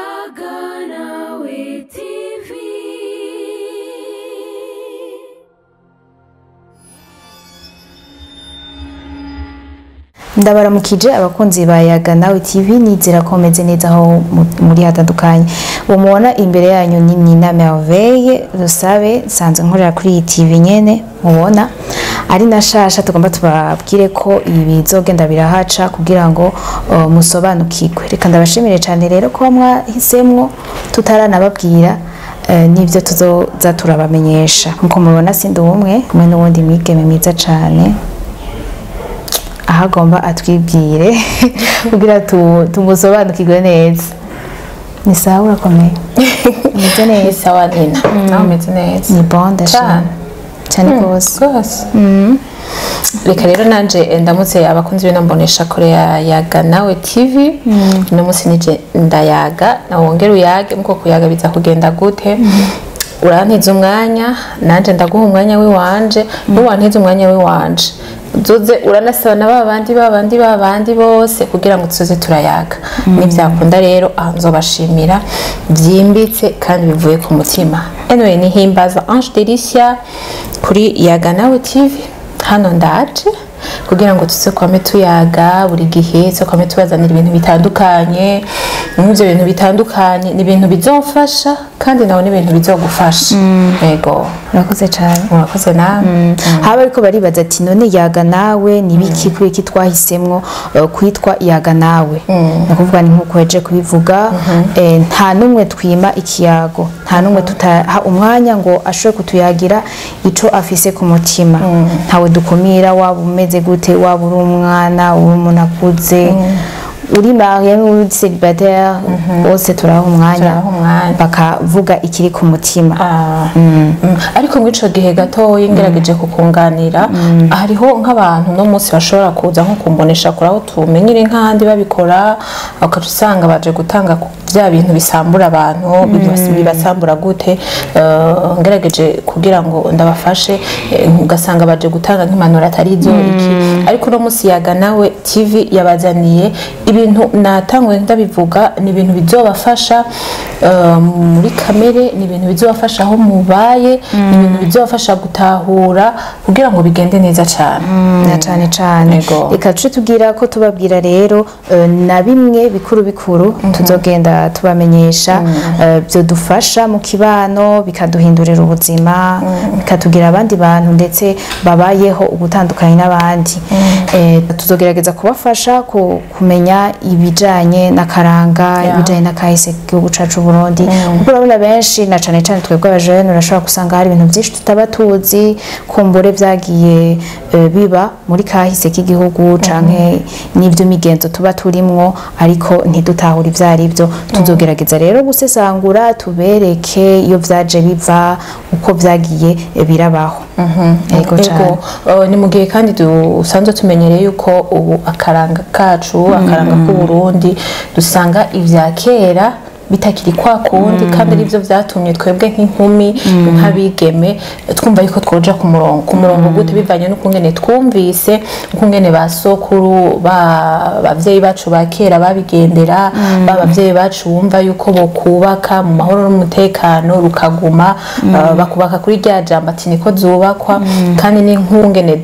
YAGA NAWE TV. Ndabaramukije abakunzi ba YAGA NAWE TV nizera ko meze neza aho muri hatandukanye. Umubona imbere yanyu ni na Merveille rusabe sanze nkorera kuri iyi TV nyene mubona ari nashasha tugomba tubabwire ko ibi bizogenda birahaca kugira ngo musobanukirwe. Reka ndabashimire cyane rero ko mwahisemwo tutaranababwira nivyo tuzoza turabamenyesha. Nkuko mubona sindi umwe kumwe n'uwundi mwigeme mwiza cyane ahagomba atwibwire kugira tumusobanukirwe neza. Ni sawa urakomeye? Meze neza? Sawa Nina. Nawe meze neza? Ni bonda cyane rwose. Reka rero nanje ndamutse abakunzi b'inambonesha kure ya YAGA NAWE TV. No musi nije ndayaga na wongera uyage muko kuyaga biza kugenda gute? Urantiza umwanya nanje ndaguha umwanya wiwanje n'uwantiza umwanya wiwanje. Zoze uranasaba na babandi bose kugira ngo tuzoze turayaga. Nivyakunda rero nzobashimira byimbitse kandi bivuye ku mutima. Anyway ni Himbaza Delicia kuri YAGA NAWE TV. Hano ndaje kugira ngo tuze kwame tuyaga buri gihe so kwame tubazanira ibintu bitandukanye. N'ivyo bintu bitandukanye ni ibintu bizofasha kandi nawe ni ibintu bizogufasha. Yego urakoze cyane. Urakoze nawe. Haba ariko baribaza ati none YAGA NAWE ni biki kuri iki twahisemwo kwitwa YAGA NAWE. Nakuvuga ni nkuko heje kubivuga nta numwe twima ikiyago, nta numwe tutaha umwanya ngo ashobore kutuyagira ico afise ku mutima. Ntawe dukumira waba umeze gute, waba uri umwana uri umuntu akuze uri marié uri célibataire bose turaho umwanya bakavuga ikiri ku mutima. Ariko mwico gihe gato yingerageje kukunganira hariho nk'abantu no munsi bashobora kuza nko kumbonesha kuri aho tumenyire nk'ahandi babikora akacusanga baje gutanga bya bintu bisambura abantu bibasambura gute. Ngerageje kugira ngo ndabafashe ugasanga baje gutanga nk'impanuro atari izo iki. Ariko no munsi YAGA NAWE TV yabazaniye ibintu natangwe ndabivuga ni ibintu bizobafasha muri kamere, ni ibintu bizobafasha aho mubaye, ni ibintu bizobafasha gutahura kugira ngo bigende neza cyane. Na cyane reka tuce tubwira ko tubabwira rero na bimwe bikuru tuzogenda tubamenyesha byo dufasha mu kibano bikaduhindurira ubuzima bikatugira abandi bantu ndetse babayeho ugutandukanye n'abandi. Tuzogerageza kubafasha kumenya ibijanye n'akaranga ibijanye n'akahise k'igihugu cacu Burundi. Kuko urabona benshi na cane twebwe abajene urashobora gusanga hari ibintu byinshi tutabatuzi kumbure vyagiye biba muri kahise k'igihugu canke n'ivyo migenzo tuba turimwo ariko ntidutahura ivyari byo. Tuzogerageza rero gusesangura tubereke iyo vyaje biva uko vyagiye birabaho. Ego ni mu gihe kandi dusanzwe tumenyereye yuko ubu akaranga kacu akaranga ku Burundi dusanga ivya kera bitakiri kwa kundi kandi arivyo vyatumye twebwe nk'inkumi nk'abigeme twumva yuko twoja ku murongo gute bivanye n'ukungene twumvise ukungene basokuru bavyeyi bacu bakera babigendera babavyeyi bacu bumva yuko bokubaka mu mahoro n'umutekano rukaguma bakubaka kuri rya jambo ati niko zubakwa. Kandi ni nkungene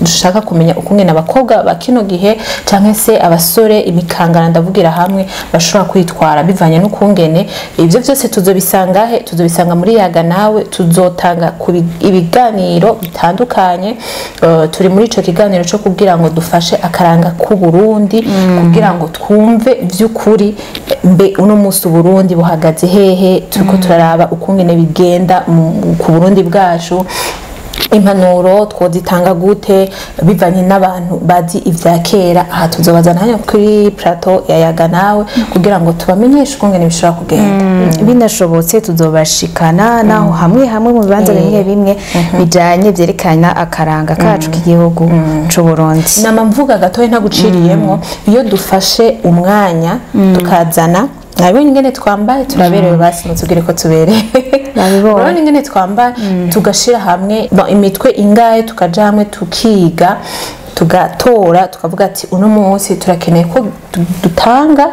dushaka kumenya ukungene abakobwa bakino gihe canke se abasore imikangana ndavugira hamwe bashobora kwitwara bivanye n'uko ngene. Ivyo byose tuzobisanga muri YAGA NAWE. Tuzotanga ibiganiro bitandukanye. Turi muri ico kiganiro cyo kugira ngo dufashe akaranga ku Burundi kugira ngo twumve by'ukuri mbe uno musi Burundi buhagaze hehe, turiko turaraba ukungene bigenda ku Burundi bwacu. Impanuro twozitanga gute bivanye n'abantu bazi ivya kera. Aha tuzobazana hanya kuri plateau ya YAGA NAWE kugira ngo tubamenyeshe ukungene bishobora kugenda. Binashobotse tuzobashikana naho hamwe mu bibanza bimwe bijanye vyerekana akaranga kacu k'igihugu c'u Burundi. Nama mvuga gato ntaguciriyemwo iyo dufashe umwanya tukazana nabonye ingene twambaye turaberewe basi mutugire ko tubereye. Nabibonye ingene twambaye tugashira hamwe imitwe ingahe tukaja hamwe tukiga tugatora tukavuga ati uno munsi turakeneye ko dutanga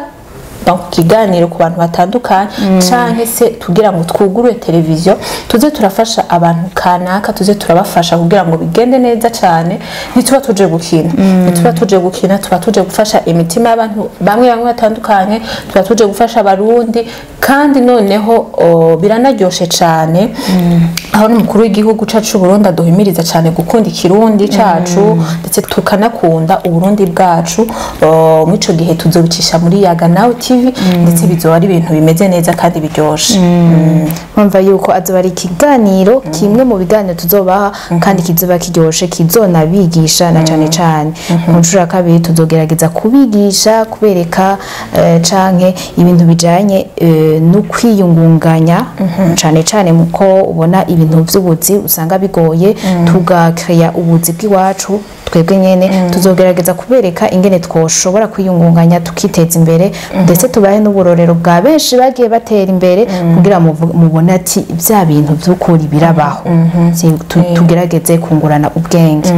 donc ikiganiro ku bantu batandukanye canke se tugira ngo twugurure televiziyo tuze turafasha abantu kanaka tuze turabafasha kugira ngo bigende neza cyane nituba tuje gukina nituba tuje gukina tuba tuje gufasha imitima y'abantu bamwe batandukanye tuba tuje gufasha abarundi kandi noneho biranaryoshe cyane aho n'umukuru w'igihugu cacu Burundi aduhimiriza cyane gukunda ikirundi cacu ndetse tukanakunda uburundi bwacu mwico gihe tuzobicisha muri YAGA NAWE TV ndetse bizoba ari ibintu bimeze neza kandi biryoshe umva yuko azoba ari ikiganiro kimwe mu biganiro tuzobaha kandi kizoba kiryoshe kizonabigisha na cyane cyane mu nshuro ya kabiri tuzogerageza kubigisha kubereka canke ibintu bijanye no kwiyungunganya cyane cyane muko ubona ibintu by'ubuzi usanga bigoye tugakreya ubuzi bw'iwacu twebwe nyene tuzogerageza kubereka ingene twoshobora kwiyungunganya tukiteza imbere ndetse tubaye n'uburorero bwa benshi bagiye batera imbere kugira mubona ati bya bintu by'ukuri birabaho tugerageze kungurana ubwenge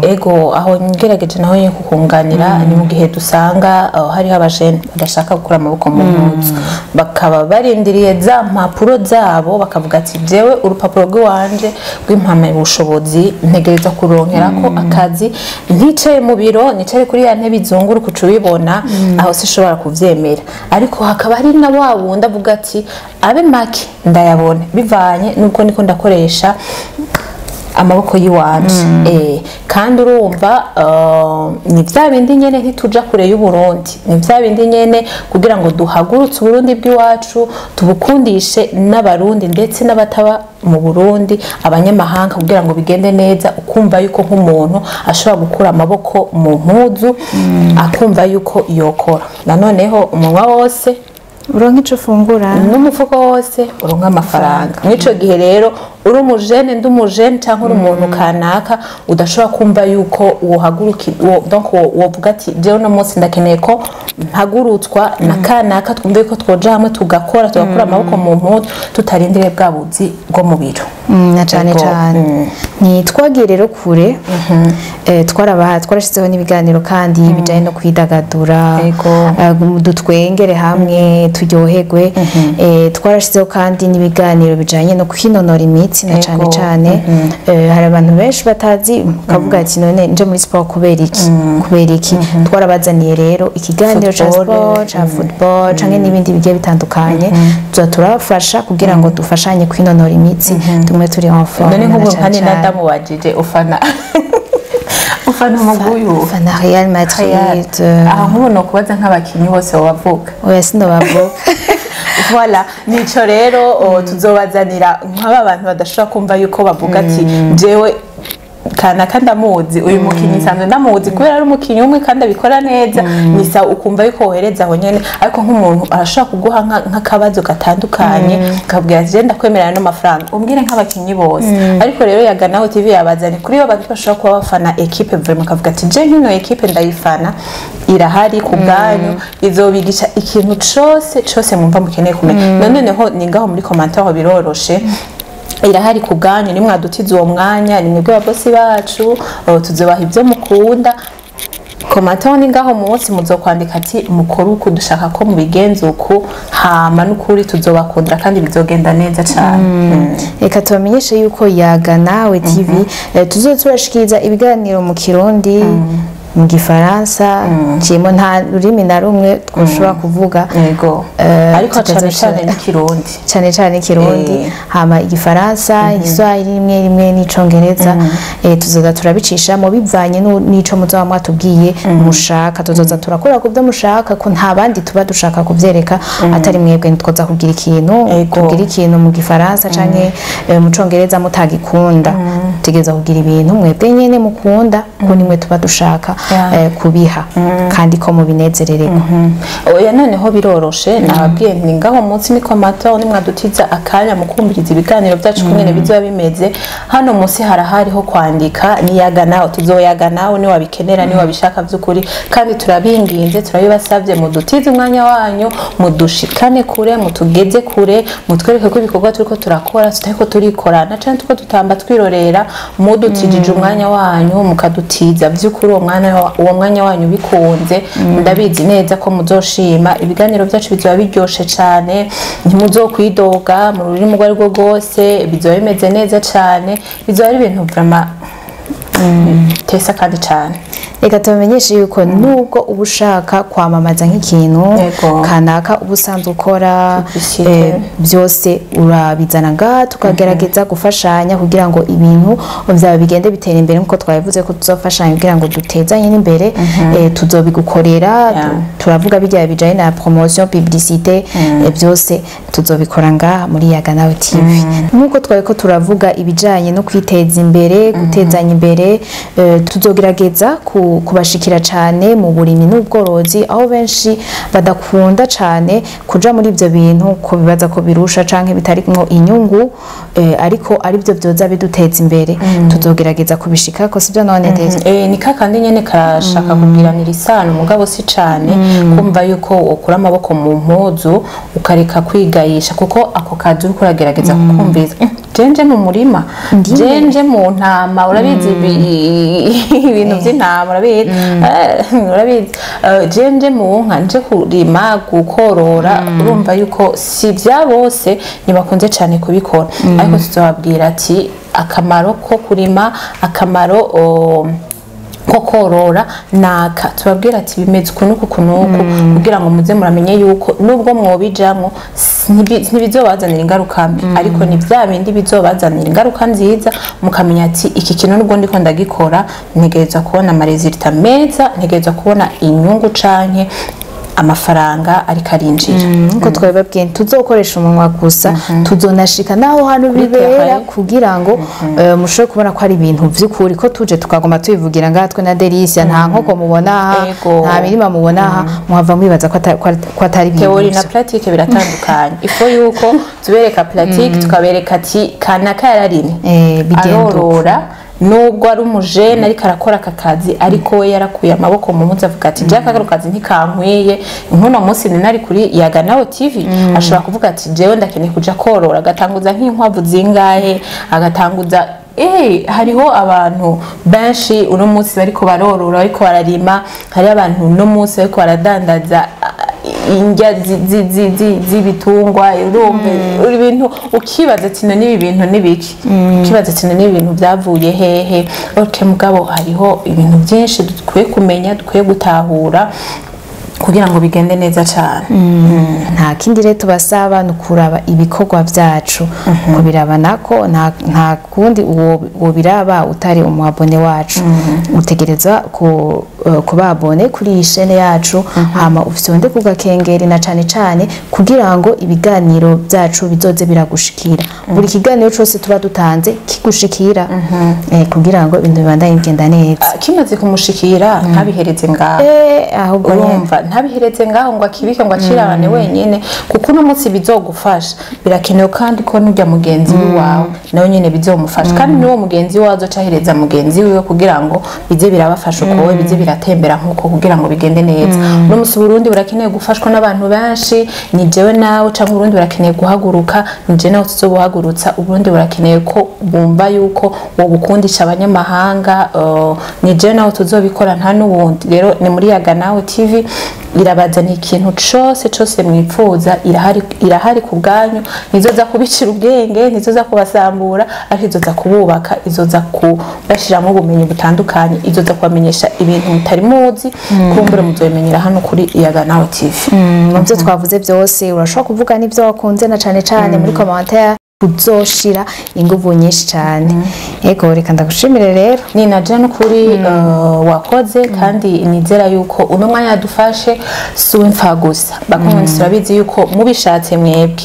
ego aho ngerageje naho nyine kukunganira ni mu gihe dusanga hari abajene badashaka gukura amaboko mu mpuzu bakaba barindiriye za mpapuro zabo bakavuga ati jewe urupapuro rw'iwanje rw'impamya ubushobozi ntegereza kuronkerako akazi nticaye mu biro nicaye kuri ya ntebe izunguru kucubibona aho sishobora kuvyemera ariko hakaba hari na wa wundi avuga ati abe make ndayabona bivanye nuko niko ndakoresha amaboko yiwanje kandi urumva ni vya bindi nyene ntituja kure y'Uburundi ni vya bindi nyene kugira ngo duhagurutse Uburundi bw'iwacu tubukundishe n'abarundi ndetse n'abataba mu Burundi abanyamahanga kugira ngo bigende neza ukumva yuko nk'umuntu ashobora gukura amaboko mu mpuzu akumva yuko yokora nanoneho umunwa wose uronka ico fungura n'umufuko wose uronka amafaranga mwico gihe rero uri umujene ndumujene cyangwa uri umuntu kanaka udashobora kumva yuko wohaguruki donc wovuga ati jewe no munsi ndakeneye ko mpagurutswa na kanaka twumve ko twoja hamwe tugakora amaboko mu mpuzu tutarindire bwa buzi bwo mu biro na cyane cyane ni twagiye rero kure twarashizeho n'ibiganiro kandi bijanye no kwidagadura dutwengere hamwe turyoherwe twarashizeho kandi n'ibiganiro bijanye no kwinonora imitsi na cyane cyane hari abantu benshi batazi kavuga ati none nje muri sport kubera iki twarabazaniye rero ikiganiro cha sport cha football canke n'ibindi bigiye bitandukanye turabafasha kugira ngo dufashanye kwinonora imitsi tumwe turi en forme none nk'ubu kandi nadamu wajije ufana umuguyu ufana Real Madrid aho nk'ubu kubaza nk'abakinyi bose bavuga oya sinobavuga voilà nico rero tuzobazanira nk'aba bantu badashobora kumva yuko bavuga ati jewe kanaka ndamuzi uyu mukinyi sanzwe ndamuzi kubera ari umukinyi umwe kandi abikora neza nisa ukumva yuko wohereza aho nyene ariko nk'umuntu arashaka kuguha nk'akabazo gatandukanye kabwira je ndakwemerana n'amafaranga umbwire nk'abakinyi bose ariko rero YAGA NAWE TV yabazanye kuri yo abantu bashobora kuba bafana equipe vraiment kavuga ati je nkino equipe ndayifana irahari ku bwanyu izobigisha ikintu cyose mwumva mukeneye kumenya noneho ningaho muri commentaire biroroshe irahari ku bwanyu nimwe adutiza uwo mwanya nimwe bwa bosi bacu tuzobaha ibyo mukunda komatoni ngaho munsi muzokwandika ati mukuru uko dushaka ko mubigenza uko hama n'ukuri tuzobakundira kandi bizogenda neza cyane reka tubamenyeshe yuko YAGA NAWE TV tuzotubashikiriza ibiganiro mu Kirundi mu Gifaransa cimo nta rurimi na rumwe twoshobora kuvuga yego ariko cyane n'ikirundi cyane ikirundi hama Igifaransa Igiswahili rimwe n'icongereza tuzoza turabicisha mu bivanye n'ico muzoba mwatubwiye mushaka tuzoza turakora ku byo mushaka ko nta bandi tuba dushaka kuvyereka atari mwebwe nitwoza kugira ikintu mu Gifaransa canke mu congereza mutagikunda tegeza kugira ibintu mwebwe nyene mukunda ko nimwe tuba dushaka kubiha kandi ko mu binezerereko oya noneho biroroshe nababwiye nti ngaho munsi ni komata ni mwadutiza akanya mukumbiriza ibiganiro byacu kumene bizoba bimeze hano munsi harahariho kwandika ni YAGA NAWE tuzoyaga nawe ni wabikenera ni wabishaka by'ukuri kandi turabinginze turabibasabye mudutize umwanya wanyu mudushikane kure mutugeze kure mutwereke ko ibikorwa turiko turakora tutariko turikorana cyane tuko tutamba twirorera mudutijije umwanya wanyu mukadutiza by'ukuri uwo mwana mwanya wanyu bikunze ndabizi neza ko muzoshima ibiganiro byacu bizoba biryoshe cyane ntimuzokwidoga mu rurimi rwo ariko rwose bizoba bimeze neza cyane bizoba ari ibintu vraiment tesa kandi cyane reka tubamenyeshe yuko nubwo uba ushaka kwamamaza nk'ikintu kanaka uba usanzwe ukora byose urabizana ngaha tukagerageza gufashanya kugira ngo ibintu byaba bigende bitera imbere nk'uko twabivuze ko tuzofashanya kugira ngo dutezanye n'imbere tuzobigukorera turavuga bijya bijanye na promotion publicité byose tuzobikora ngaha muri Yaga Nawe TV nk'uko twabiko turavuga ibijanye no kwiteza imbere gutezanya imbere tuzogerageza kubashikira cyane mu burimi n'ubworozi aho benshi badakunda cyane kuja muri ibyo bintu ko bibaza ko birusha canke bitarimo inyungu ariko ari byo byoza biduteza imbere tuzogerageza kubishika ko sibyo none teze ni kakandi nyene karashaka kugiranira isano mugabo si cyane kumva yuko ukura amaboko mu mpuzu ukareka kwigayisha kuko ako kazi uriko uragerageza kukumviza jenje mu murima jenje mu ntama urabizi ibintu by'intama urabizi jenje mu nka nje kurima gukorora urumva yuko si bya bose nibakunze cyane kubikora ariko tuzobabwira ati akamaro ko kurima akamaro ko korora naka tubabwira ati bimeze kunuku kugira ngo muze muramenye yuko nubwo mwobijamwo ntibizobazanira ingaruka mbi ariko ni bya bindi bizobazanira ingaruka nziza mukamenya ati iki kintu nubwo ndiko ndagikora ntegereza kubona amaresultat meza ntegereza kubona inyungu canke amafaranga ariko arinjira nko twababwiye tuzokoresha umunwa gusa tuzonashika naho hano bibera kugira ngo mushobore kubona ko ari ibintu vy'ukuri ko tuje tukagoma tubivugira ngatwe na Delicia nta nkoko mubona aha nta mirima mubona aha muhava mwibaza ko atari ibintu teori na pratique biratandukanye ifo yuko tubereka pratique tukabereka ati kanaka yararime arorora nubwo ari umujene ariko arakora akakazi ariko we yarakuye amaboko mu mutwe avuga ati jaka kazi ntikankwiye inkono munsi nari kuri Yaga Nawe TV ashobora kuvuga ati jewe ndakeneye kuja korora agatanguza nk'inkwavu zingahe agatanguza hariho abantu benshi uno munsi bariko barorora bariko bararima hari abantu uno munsi bariko baradandaza indya z'ibitungwa urumve ibintu ukibaza ati none ibi bintu nibiki ukibaza ati none ibintu byavuye hehe mugabo hariho ibintu byinshi dukwiye kumenya dukwiye gutahura kugira ngo bigende neza cyane nta kindi rero tubasaba nukuraba ibikorwa byacu ko birabana ko nta kundi uwo biraba utari umuabone wacu utegereza kubabone kuri iyi chaîne yacu hama ufyonde kugakengeri na cyane kugira ngo ibiganiro byacu bizoze biragushikira buri kiganiro cyose tuba dutanze kigushikira kugira ngo ibintu bibandanye bigenda neza kimaze kumushikira ntabihereze ngaho ahubwo urumva ntabihereze ngaho ngo akibike ngo acirabane wenyene kuko uno munsi bizogufasha birakenewe kandi ko nujya mugenzi wawe nawe nyene bizomufasha kandi niwo mugenzi wazo cahereza mugenzi wiwe kugira ngo bize birabafasha uko bize biratembera nkuko kugira ngo bigende neza no musi Burundi burakeneye gufashwa n'abantu benshi ni jewe nawe cyangwa Burundi burakeneye guhaguruka ni je nawe tuzobuhagurutsa Burundi burakeneye ko bumva yuko wo bukundisha abanyamahanga ni je nawe tuzobikora nta nubundi rero ni muri Yaga Nawe TV irabazana ikintu cyose mwipfuza irahari ku bwanyu nizoza kubicira ubwenge nizoza kubasambura ariko izoza kububaka izoza kubashiramo ubumenyi butandukanye izoza kubamenyesha ibintu mutari muzi kumbure muzobimenyera hano kuri Yaga Nawe TV muvyo twavuze byose urashobora kuvuga n'ibyo wakunze na cyane muri commentaire uzoshira inguvu nyinshi cyane yego reka ndagushimire rero ni naje no kuri wakoze kandi nizera yuko uno mwanya yadufashe suwimfa gusa bakumwe turabizi yuko mubishatse mwebwe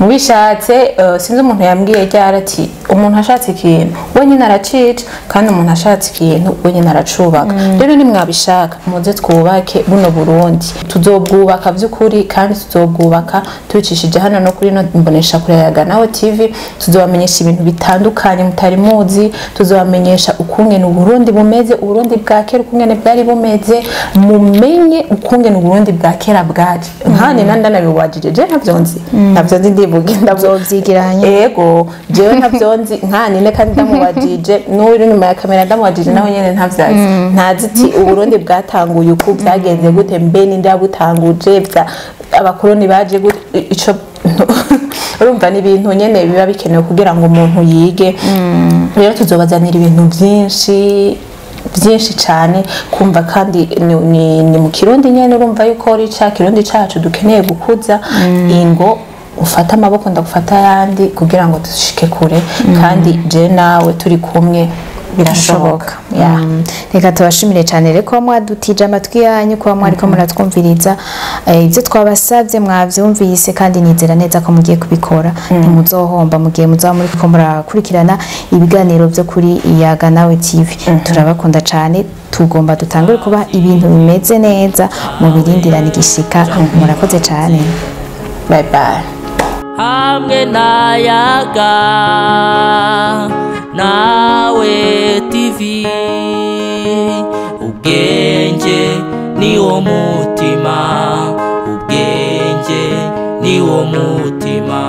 mubishatse sinzi umuntu yambwiye ryarati umuntu ashatse ikintu we nyine aracica kandi umuntu ashatse ikintu we nyine aracubaka rero nimwabishaka muze twubake buno Burundi tuzobwubaka vy'ukuri kandi tuzobwubaka tubicishije hano no kuri no mbonesha kuri Yaga Nawe TV tuzobamenyesha ibintu bitandukanye mutari muzi tuzobamenyesha ukungene Burundi bumeze Burundi bwa kera ukungene bwari bumeze mumenye ukungene Burundi bwa kera bwari nkane nanda nabibwajije je ntavyonzi ndabivuga ndazovyigiranye yego jewe ntavyonzi nkanine kandi ndamubajije n'uri nyuma ya kamera ndamubajije naho nyene ntavyazi ntazi iti uburundi bwatanguye uko byagenze gute mbe ninde yabutanguje abakoloni baje gute ico urumva ni ibintu nyene biba bikenewe kugira ngo umuntu yige rero tuzobazanira ibintu byinshi cyane kumva kandi ni mu kirundi nyene urumva yuko ari ca kirundi cacu dukeneye gukuza ingo ufata amaboko ndagufata yandi kugira ngo dushike kure kandi je nawe turi kumwe birashoboka reka tubashimire cyane reko mwadutije amatwi yanyu kuba mwariko muratwumviriza ibyo twabasabye mwavyumvise kandi nizera neza ko mugiye kubikora ntimuzohomba mugiye muzaba muriko murakurikirana ibiganiro byo kuri YAGA NAWE TV turabakunda cyane tugomba dutangure kuba ibintu bimeze neza mu birindirana igishika murakoze cyane bye bye hamwe na YAGA NAWE TV ubwenge niwo mutima ubwenge niwo mutima